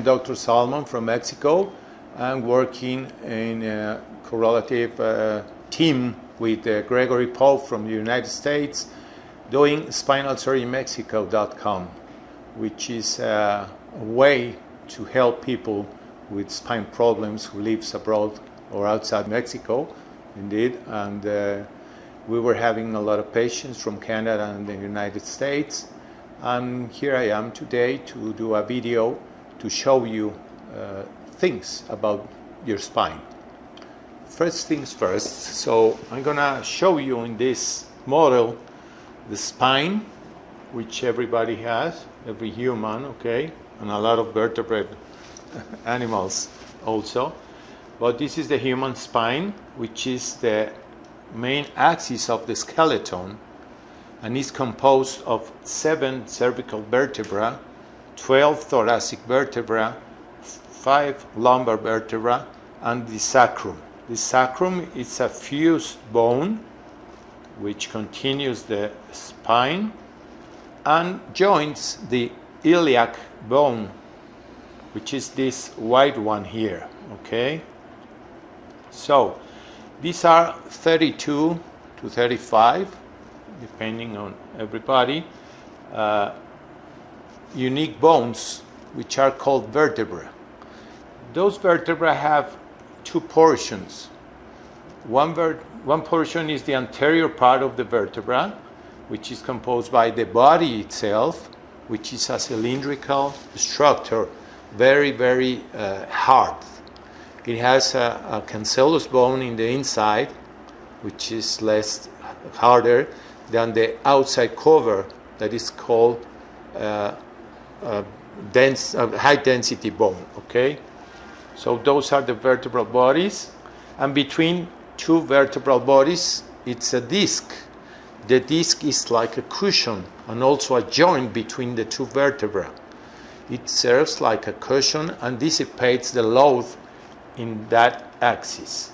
Dr. Salmon from Mexico. I'm working in a correlative team with Gregory Pope from the United States, doing spinalsurgerymexico.com, which is a way to help people with spine problems who lives abroad or outside Mexico, indeed. And we were having a lot of patients from Canada and the United States. And here I am today to do a video to show you things about your spine. First things first, so I'm gonna show you in this model the spine, which everybody has, every human, okay, and a lot of vertebrate animals also. But this is the human spine, which is the main axis of the skeleton, and is composed of 7 cervical vertebrae, 12 thoracic vertebrae, 5 lumbar vertebrae, and the sacrum. The sacrum is a fused bone which continues the spine and joins the iliac bone, which is this white one here, okay? So these are 32 to 35, depending on everybody, unique bones which are called vertebrae. Those vertebrae have 2 portions. One portion is the anterior part of the vertebra, which is composed by the body itself, which is a cylindrical structure, very, very hard. It has a cancellous bone in the inside, which is less harder than the outside cover that is called high density bone, okay? So those are the vertebral bodies, and between 2 vertebral bodies, it's a disc. The disc is like a cushion and also a joint between the 2 vertebrae. It serves like a cushion and dissipates the load in that axis.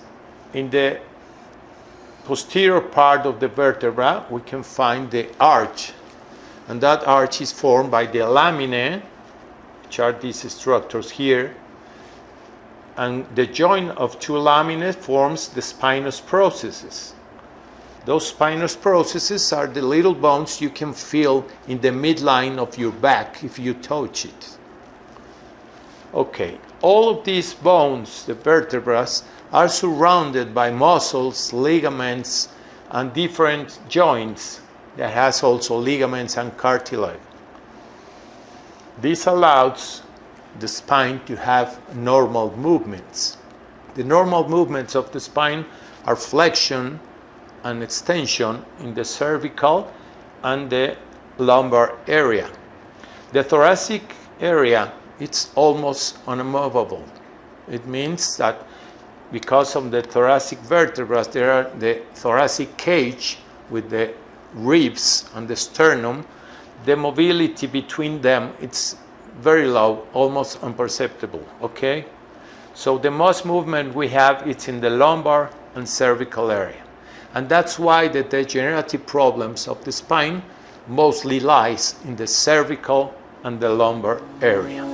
In the posterior part of the vertebra, we can find the arch, and that arch is formed by the laminae, which are these structures here, and the joint of 2 laminae forms the spinous processes. Those spinous processes are the little bones you can feel in the midline of your back if you touch it. Okay, all of these bones, the vertebrae, are surrounded by muscles, ligaments, and different joints that has also ligaments and cartilage. This allows the spine to have normal movements. The normal movements of the spine are flexion and extension in the cervical and the lumbar area. The thoracic area, it's almost unmovable. It means that because of the thoracic vertebrae, there are the thoracic cage with the ribs and the sternum, the mobility between them, it's very low, almost imperceptible, okay? So the most movement we have, it's in the lumbar and cervical area. And that's why the degenerative problems of the spine mostly lies in the cervical and the lumbar area.